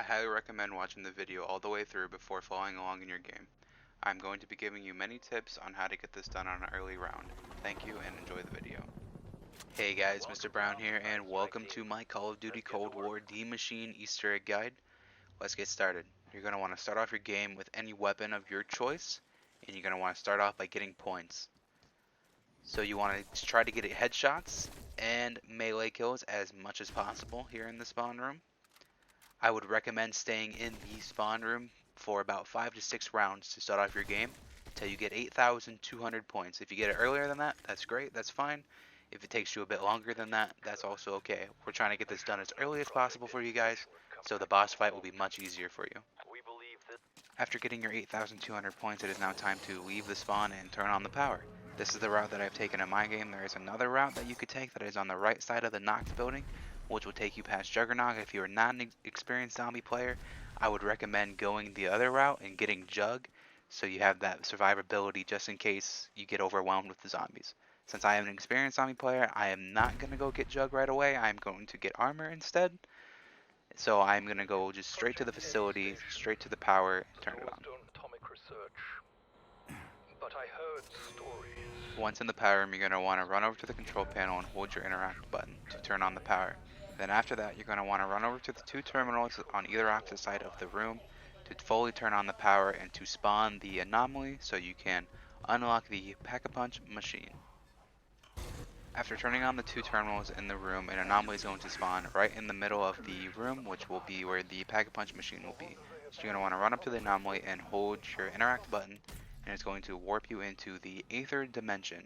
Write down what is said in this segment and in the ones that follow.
highly recommend watching the video all the way through before following along in your game. I'm going to be giving you many tips on how to get this done on an early round. Thank you and enjoy the video. Hey guys, Mr. Brown here and welcome to my Call of Duty Cold War D Machine Easter egg guide. Let's get started. You're going to want to start off your game with any weapon of your choice, and you're going to want to start off by getting points. So you want to try to get headshots and melee kills as much as possible here in the spawn room. I would recommend staying in the spawn room for about 5 to 6 rounds to start off your game until you get 8,200 points. If you get it earlier than that, that's great, that's fine. If it takes you a bit longer than that, that's also okay. We're trying to get this done as early as possible for you guys, so the boss fight will be much easier for you. After getting your 8,200 points, it is now time to leave the spawn and turn on the power. This is the route that I've taken in my game. There is another route that you could take that is on the right side of the knocked building, which will take you past Juggernaut. If you're not an experienced zombie player, I would recommend going the other route and getting Jug, so you have that survivability just in case you get overwhelmed with the zombies. Since I am an experienced zombie player, I am not going to go get Jug right away. I'm going to get armor instead. So I'm going to go just straight to the facility, straight to the power, and turn it on. Once in the power room, you're going to want to run over to the control panel and hold your interact button to turn on the power. Then after that, you're going to want to run over to the 2 terminals on either opposite side of the room to fully turn on the power and to spawn the anomaly so you can unlock the Pack-a-Punch machine. After turning on the 2 terminals in the room, an anomaly is going to spawn right in the middle of the room, which will be where the Pack-a-Punch machine will be. So you're going to want to run up to the anomaly and hold your interact button, and it's going to warp you into the Aether dimension.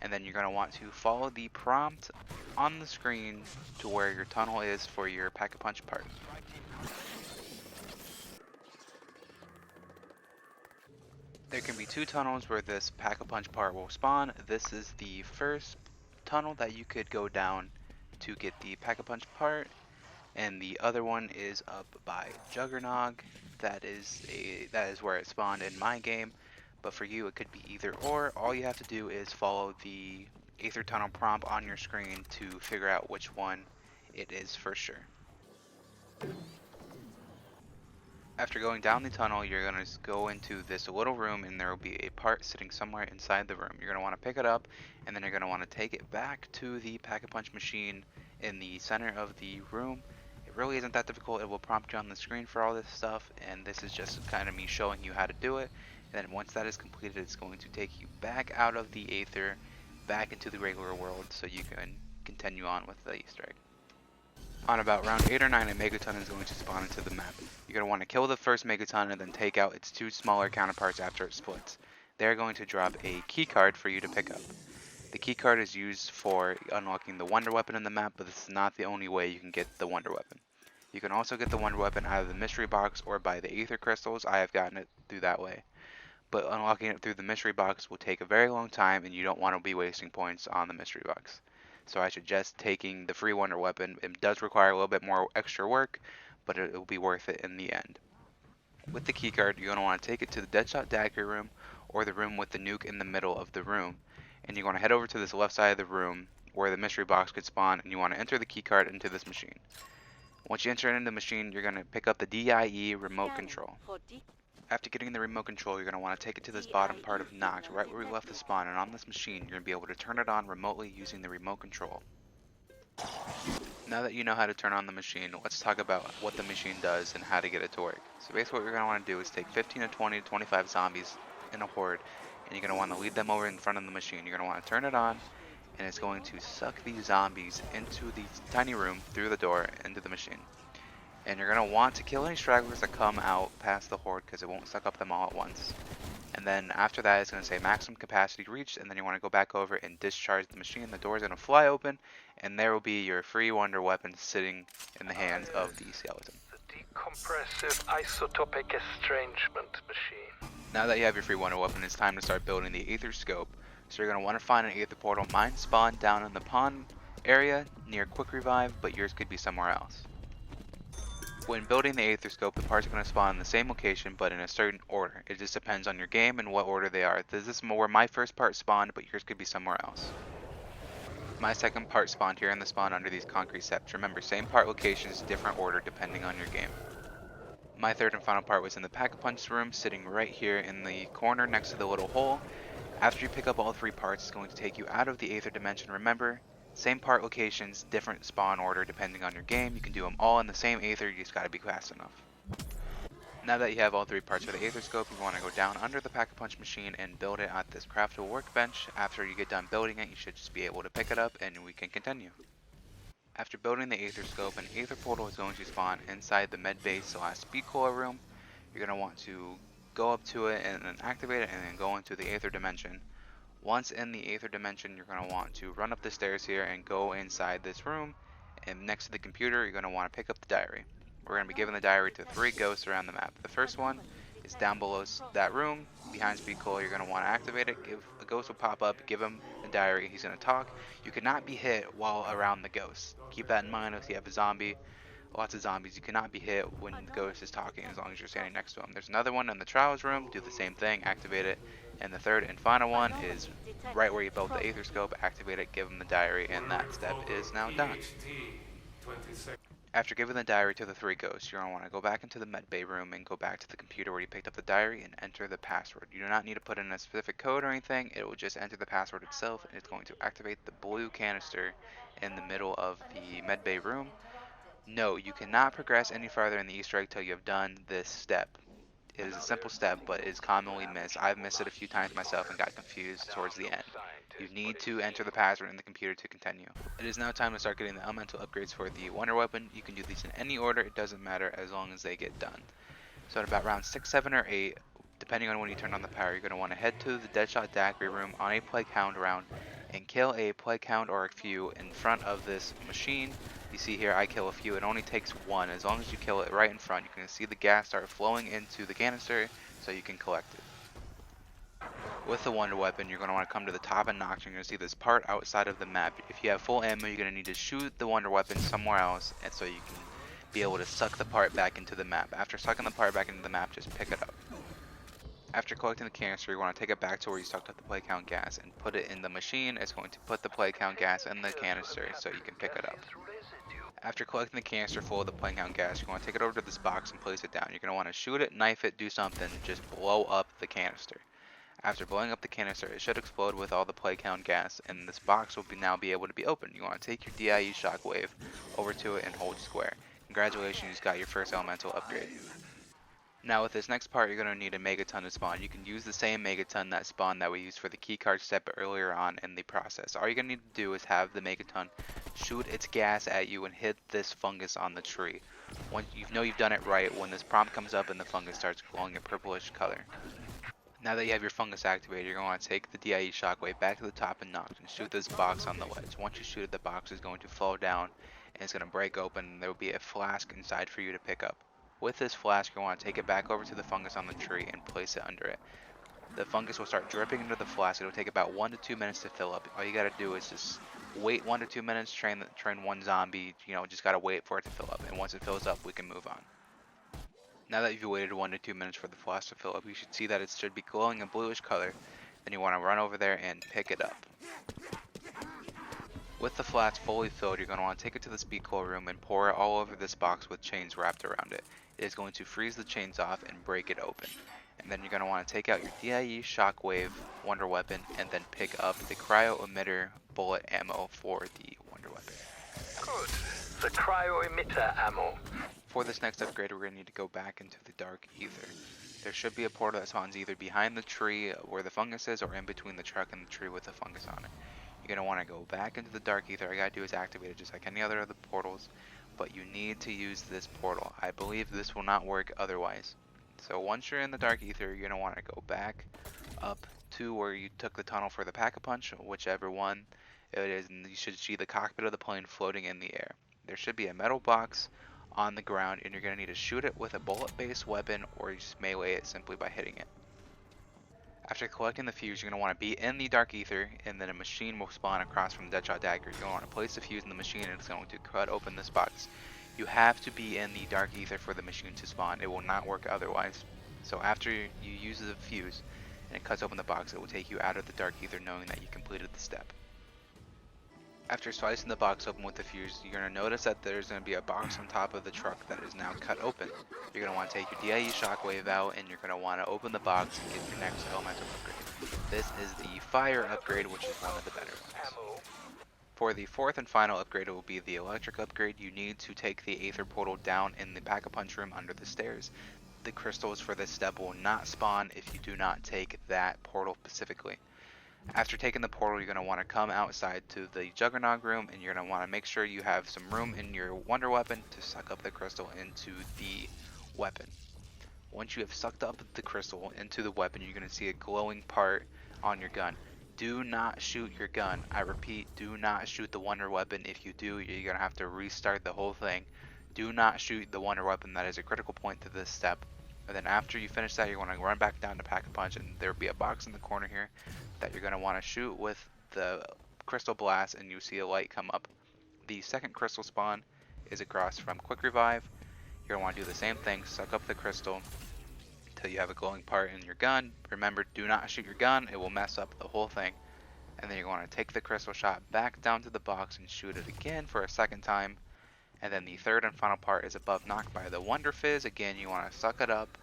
And then you're going to want to follow the prompt on the screen to where your tunnel is for your Pack-a-Punch part. There can be 2 tunnels where this Pack-a-Punch part will spawn. This is the first tunnel that you could go down to get the Pack-a-Punch part, and the other one is up by Juggernaut. That is where it spawned in my game, but for you it could be either or. All you have to do is follow the Aether Tunnel prompt on your screen to figure out which one it is for sure. After going down the tunnel, you're going to go into this little room, and there will be a part sitting somewhere inside the room. You're going to want to pick it up, and then you're going to want to take it back to the Pack-a-Punch machine in the center of the room. It really isn't that difficult. It will prompt you on the screen for all this stuff, and this is just kind of me showing you how to do it. And then once that is completed, it's going to take you back out of the Aether, back into the regular world, so you can continue on with the Easter egg. On about round 8 or 9, a Megaton is going to spawn into the map. You're going to want to kill the first Megaton and then take out its 2 smaller counterparts after it splits. They're going to drop a keycard for you to pick up. The keycard is used for unlocking the Wonder Weapon in the map, but this is not the only way you can get the Wonder Weapon. You can also get the Wonder Weapon out of the mystery box or by the Aether Crystals. I have gotten it through that way. But unlocking it through the mystery box will take a very long time, and you don't want to be wasting points on the mystery box. So I suggest taking the free Wonder Weapon. It does require a little bit more extra work, but it will be worth it in the end. With the keycard, you're going to want to take it to the Deadshot Dagger room, or the room with the nuke in the middle of the room. And you're going to head over to this left side of the room where the mystery box could spawn, and you want to enter the keycard into this machine. Once you enter it into the machine, you're going to pick up the DIE remote control. After getting the remote control, you're going to want to take it to this bottom part of Noct, right where we left the spawn, and on this machine, you're going to be able to turn it on remotely using the remote control. Now that you know how to turn on the machine, let's talk about what the machine does and how to get it to work. So basically what you're going to want to do is take 15 to 20 to 25 zombies in a horde, and you're going to want to lead them over in front of the machine. You're going to want to turn it on, and it's going to suck these zombies into the tiny room through the door into the machine. And you're going to want to kill any stragglers that come out past the horde because it won't suck up them all at once. And then after that, it's going to say maximum capacity reached, and then you want to go back over and discharge the machine. The door is going to fly open, and there will be your free Wonder Weapon sitting in the hands of the skeleton. The decompressive isotopic estrangement machine. Now that you have your free Wonder Weapon, it's time to start building the Aether Scope. So you're going to want to find an Aether Portal. Mine spawned down in the pond area near Quick Revive, but yours could be somewhere else. When building the Aether Scope, the parts are going to spawn in the same location, but in a certain order. It just depends on your game and what order they are. This is where my first part spawned, but yours could be somewhere else. My second part spawned here in the spawn under these concrete steps. Remember, same part locations, different order depending on your game. My third and final part was in the Pack-a-Punch room, sitting right here in the corner next to the little hole. After you pick up all three parts, it's going to take you out of the Aether Dimension. Remember, same part locations, different spawn order depending on your game. You can do them all in the same Aether, you just gotta be fast enough. Now that you have all three parts for the Aether Scope, you want to go down under the Pack-a-Punch machine and build it at this craftable workbench. After you get done building it, you should just be able to pick it up and we can continue. After building the Aether Scope, an Aether Portal is going to spawn inside the Med Base / Speed Cola room. You're going to want to go up to it and then activate it and then go into the Aether Dimension. Once in the Aether Dimension, you're going to want to run up the stairs here and go inside this room. And next to the computer, you're going to want to pick up the diary. We're going to be giving the diary to 3 ghosts around the map. The first one is down below that room, behind Speed Cola. You're going to want to activate it. A ghost will pop up, give him the diary, he's going to talk. You cannot be hit while around the ghost. Keep that in mind if you have a zombie. Lots of zombies, you cannot be hit when the ghost is talking as long as you're standing next to him. There's another one in the trials room, do the same thing, activate it. And the third and final one is right where you built the Aether Scope, activate it, give him the diary, and that step is now done. After giving the diary to the 3 ghosts, you're going to want to go back into the med bay room and go back to the computer where you picked up the diary and enter the password. You do not need to put in a specific code or anything, it will just enter the password itself and it's going to activate the blue canister in the middle of the med bay room. No, you cannot progress any farther in the Easter egg till you have done this step. It is a simple step, but it is commonly missed. I've missed it a few times myself and got confused towards the end. You need to enter the password in the computer to continue. It is now time to start getting the elemental upgrades for the Wonder Weapon. You can do these in any order, it doesn't matter as long as they get done. So at about round 6, 7, or 8, depending on when you turn on the power, you're going to want to head to the Deadshot Daiquiri room on a Plague Hound round and kill a Plague Hound or a few in front of this machine. You see here I kill a few, it only takes one. As long as you kill it right in front, you're going to see the gas start flowing into the canister so you can collect it. With the Wonder Weapon, you're going to want to come to the top and knock. You're going to see this part outside of the map. If you have full ammo, you're going to need to shoot the Wonder Weapon somewhere else, and so you can be able to suck the part back into the map. After sucking the part back into the map, just pick it up. After collecting the canister, you want to take it back to where you sucked up the Plague Hound gas and put it in the machine. It's going to put the Plague Hound gas in the canister so you can pick it up. After collecting the canister full of the Plague Hound gas, you want to take it over to this box and place it down. You're going to want to shoot it, knife it, do something, just blow up the canister. After blowing up the canister, it should explode with all the Plague Hound gas, and this box will now be able to be opened. You want to take your DIE shockwave over to it and hold square. Congratulations, you got your first elemental upgrade. Now with this next part, you're going to need a Megaton to spawn. You can use the same Megaton that spawned that we used for the keycard step earlier on in the process. All you're going to need to do is have the Megaton shoot its gas at you and hit this fungus on the tree. Once you know you've done it right, when this prompt comes up and the fungus starts glowing a purplish color. Now that you have your fungus activated, you're going to want to take the DIE shockwave back to the top and knock and shoot this box on the ledge. Once you shoot it, the box is going to fall down and it's going to break open and there will be a flask inside for you to pick up. With this flask, you want to take it back over to the fungus on the tree and place it under it. The fungus will start dripping into the flask. It'll take about 1 to 2 minutes to fill up. All you gotta do is just wait 1 to 2 minutes, train one zombie, just gotta wait for it to fill up. And once it fills up, we can move on. Now that you've waited 1 to 2 minutes for the flask to fill up, you should see that it should be glowing a bluish color. Then you want to run over there and pick it up. With the flask fully filled, you're going to want to take it to the speed coil room and pour it all over this box with chains wrapped around it. It is going to freeze the chains off and break it open. And then you're going to want to take out your DIE Shockwave Wonder Weapon and then pick up the Cryo Emitter bullet ammo for the Wonder Weapon. Good. The cryo emitter ammo. For this next upgrade, we're going to need to go back into the Dark Ether. There should be a portal that spawns either behind the tree where the fungus is or in between the truck and the tree with the fungus on it. You're going to want to go back into the Dark Ether. All you got to do is activate it just like any other of the portals, but you need to use this portal. I believe this will not work otherwise. So once you're in the Dark Ether, you're going to want to go back up to where you took the tunnel for the Pack-a-Punch, whichever one it is, and you should see the cockpit of the plane floating in the air. There should be a metal box on the ground, and you're going to need to shoot it with a bullet-based weapon, or you just melee it simply by hitting it. After collecting the fuse, you're going to want to be in the Dark Ether, and then a machine will spawn across from the Deadshot Dagger. You're going to want to place the fuse in the machine, and it's going to cut open this box. You have to be in the Dark Ether for the machine to spawn. It will not work otherwise. So after you use the fuse, and it cuts open the box, it will take you out of the Dark Ether knowing that you completed the step. After slicing the box open with the fuse, you're going to notice that there's going to be a box on top of the truck that is now cut open. You're going to want to take your DIE shockwave out and you're going to want to open the box and get your next elemental upgrade. This is the fire upgrade, which is one of the better ones. Ammo. For the fourth and final upgrade, it will be the electric upgrade. You need to take the Aether portal down in the Pack-a-Punch room under the stairs. The crystals for this step will not spawn if you do not take that portal specifically. After taking the portal, you're going to want to come outside to the Juggernog room, and you're going to want to make sure you have some room in your Wonder Weapon to suck up the crystal into the weapon. Once you have sucked up the crystal into the weapon, you're going to see a glowing part on your gun. Do not shoot your gun. I repeat, do not shoot the Wonder Weapon. If you do, you're going to have to restart the whole thing. Do not shoot the Wonder Weapon. That is a critical point to this step. And then after you finish that, you're going to run back down to Pack-a-Punch, and there will be a box in the corner here that you're going to want to shoot with the Crystal Blast, and you see a light come up. The second crystal spawn is across from Quick Revive. You're going to want to do the same thing, suck up the crystal until you have a glowing part in your gun. Remember, do not shoot your gun, it will mess up the whole thing. And then you're going to take the crystal shot back down to the box and shoot it again for a second time. And then the third and final part is above knocked by the Wonder Fizz. Again, you want to suck it up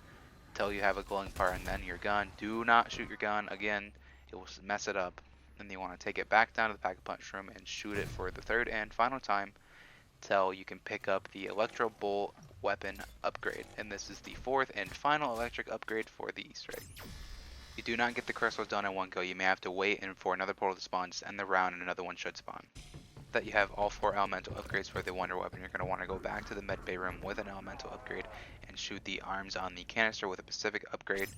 until you have a glowing part, and then your gun. Do not shoot your gun again, it will mess it up. And you want to take it back down to the Pack-a-Punch room and shoot it for the third and final time till you can pick up the Electro Bolt weapon upgrade. And this is the fourth and final electric upgrade for the Easter egg. If you do not get the crystals done in one go, you may have to wait and for another portal to spawn, just end the round and another one should spawn. That you have all 4 elemental upgrades for the Wonder Weapon, you're going to want to go back to the med bay room with an elemental upgrade and shoot the arms on the canister with a specific upgrade.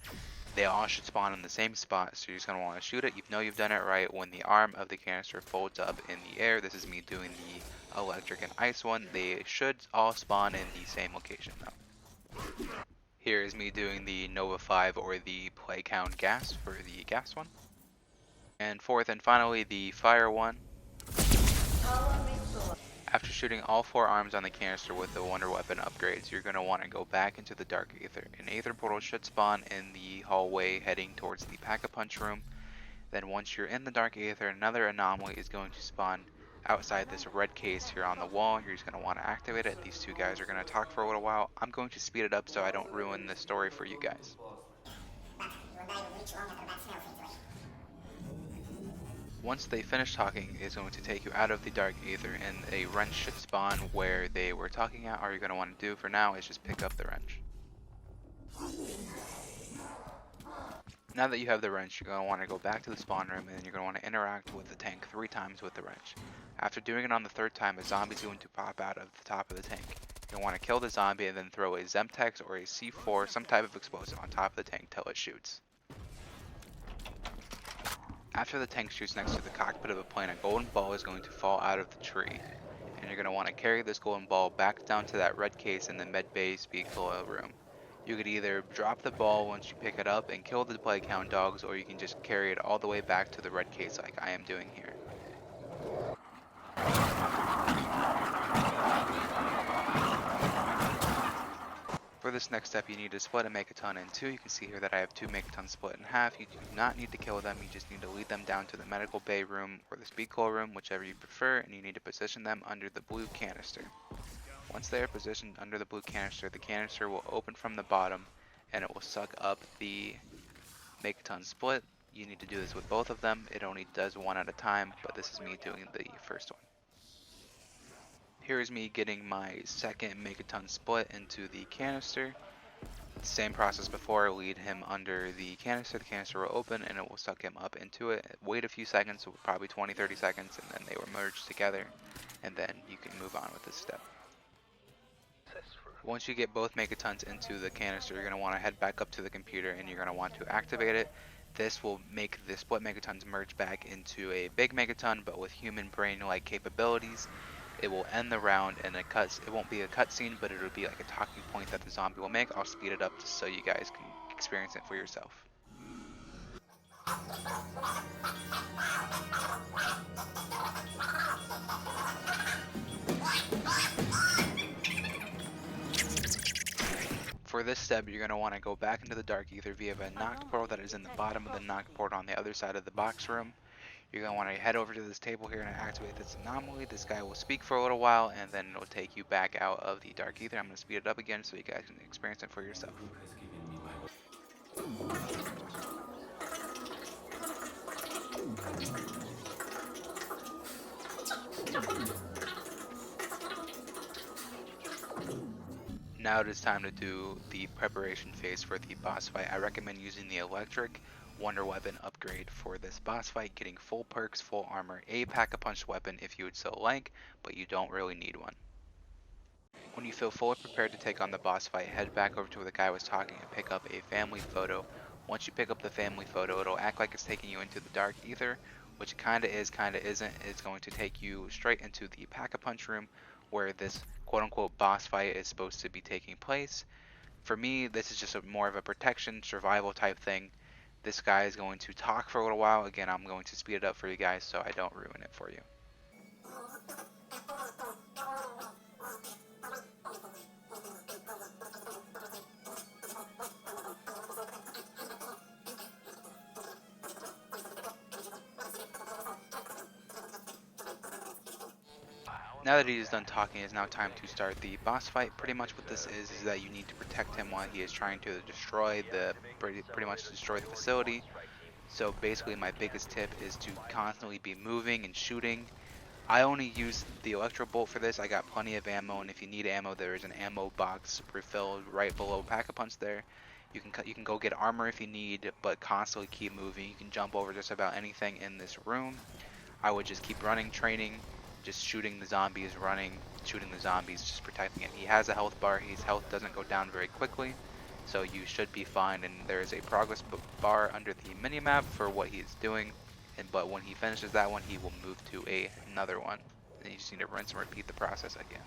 They all should spawn in the same spot, so you're just going to want to shoot it. You know you've done it right when the arm of the canister folds up in the air. This is me doing the electric and ice one. They should all spawn in the same location though. Here is me doing the Nova 5 or the play count gas for the gas one. And fourth and finally the fire one. After shooting all 4 arms on the canister with the Wonder Weapon upgrades, you're going to want to go back into the Dark Aether. An Aether portal should spawn in the hallway heading towards the Pack-a-Punch room. Then once you're in the Dark Aether, another anomaly is going to spawn outside this red case here on the wall. You're just going to want to activate it. These two guys are going to talk for a little while. I'm going to speed it up so I don't ruin the story for you guys. Once they finish talking, it's going to take you out of the Dark Aether, and a wrench should spawn where they were talking at. All you're going to want to do for now is just pick up the wrench. Now that you have the wrench, you're going to want to go back to the spawn room, and then you're going to want to interact with the tank 3 times with the wrench. After doing it on the 3rd time, a zombie is going to pop out of the top of the tank. You're going to want to kill the zombie and then throw a Zemtex or a C4, some type of explosive, on top of the tank till it shoots. After the tank shoots next to the cockpit of a plane, a golden ball is going to fall out of the tree. And you're going to want to carry this golden ball back down to that red case in the med bay speed coil room. You could either drop the ball once you pick it up and kill the play count dogs, or you can just carry it all the way back to the red case like I am doing here. For this next step, you need to split a Megaton in 2. You can see here that I have 2 Megatons split in half. You do not need to kill them, you just need to lead them down to the medical bay room or the speed coil room, whichever you prefer, and you need to position them under the blue canister. Once they are positioned under the blue canister, the canister will open from the bottom and it will suck up the Megaton split. You need to do this with both of them. It only does one at a time, but this is me doing the first one. Here is me getting my second Megaton split into the canister. Same process before, lead him under the canister will open and it will suck him up into it. Wait a few seconds, so probably 20-30 seconds, and then they will merge together, and then you can move on with this step. Once you get both Megatons into the canister, you're going to want to head back up to the computer and you're going to want to activate it. This will make the split Megatons merge back into a big Megaton, but with human brain-like capabilities. It will end the round, and it won't be a cutscene, but it'll be like a talking point that the zombie will make. I'll speed it up just so you guys can experience it for yourself. For this step, you're going to want to go back into the Dark Aether via a knocked portal that is in the bottom of the knocked portal on the other side of the box room. You're going to want to head over to this table here and activate this anomaly. This guy will speak for a little while, and then it'll take you back out of the dark ether. I'm going to speed it up again so you guys can experience it for yourself. Now it is time to do the preparation phase for the boss fight. I recommend using the electric wonder weapon upgrade for this boss fight, getting full perks, full armor, a pack-a-punch weapon if you would so like, but you don't really need one. When you feel fully prepared to take on the boss fight, head back over to where the guy was talking and pick up a family photo. Once you pick up the family photo, it'll act like it's taking you into the dark ether, which kinda is, kinda isn't. It's going to take you straight into the pack-a-punch room where this quote-unquote boss fight is supposed to be taking place. For me, this is just more of a protection, survival type thing. This guy is going to talk for a little while. Again, I'm going to speed it up for you guys so I don't ruin it for you. Now that he is done talking, it is now time to start the boss fight. Pretty much what this is that you need to protect him while he is trying to destroy pretty much destroy the facility. So basically my biggest tip is to constantly be moving and shooting. I only use the electro bolt for this. I got plenty of ammo, and if you need ammo, there is an ammo box refilled right below Pack-a-Punch there. You can go get armor if you need, but constantly keep moving. You can jump over just about anything in this room. I would just keep running, training, just shooting the zombies, running, shooting the zombies, just protecting it. He has a health bar. His health doesn't go down very quickly, so you should be fine. And there is a progress bar under the minimap for what he is doing. But when he finishes that one, he will move to another one. And you just need to rinse and repeat the process again.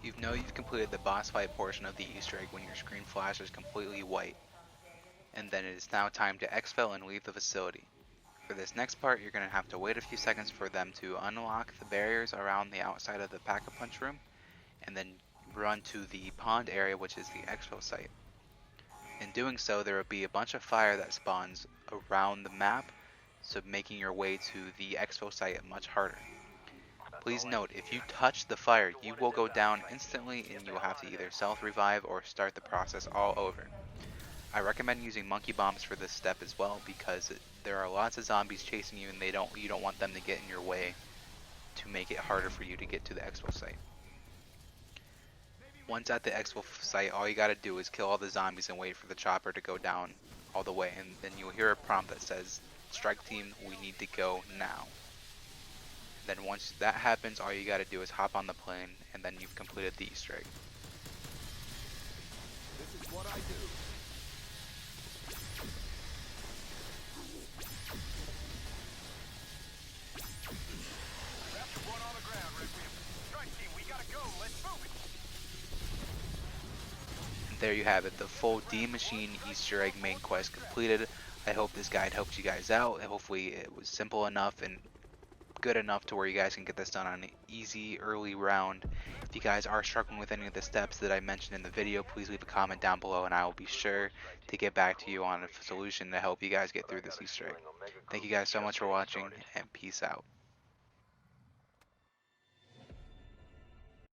You know you've completed the boss fight portion of the Easter egg when your screen flashes completely white, and then it is now time to exfil and leave the facility. For this next part, you're going to have to wait a few seconds for them to unlock the barriers around the outside of the Pack-a-Punch room, and then run to the pond area, which is the exfil site. In doing so, there will be a bunch of fire that spawns around the map, so making your way to the exfil site much harder. Please note, if you touch the fire, you will go down instantly and you will have to either self-revive or start the process all over. I recommend using monkey bombs for this step as well because there are lots of zombies chasing you and you don't want them to get in your way to make it harder for you to get to the expo site. Once at the expo site, all you gotta do is kill all the zombies and wait for the chopper to go down all the way, and then you'll hear a prompt that says, "Strike team, we need to go now." Then once that happens, all you gotta do is hop on the plane, and then you've completed the Easter egg. This is what I do. Raptor 1 on the ground, Requiem. Strike team, we gotta go. Let's move it. And there you have it, the full D Machine Easter egg main quest completed. I hope this guide helped you guys out. Hopefully it was simple enough and good enough to where you guys can get this done on an easy early round. If you guys are struggling with any of the steps that I mentioned in the video, please leave a comment down below and I will be sure to get back to you on a solution to help you guys get through this Easter egg. Thank you guys so much for watching and peace out.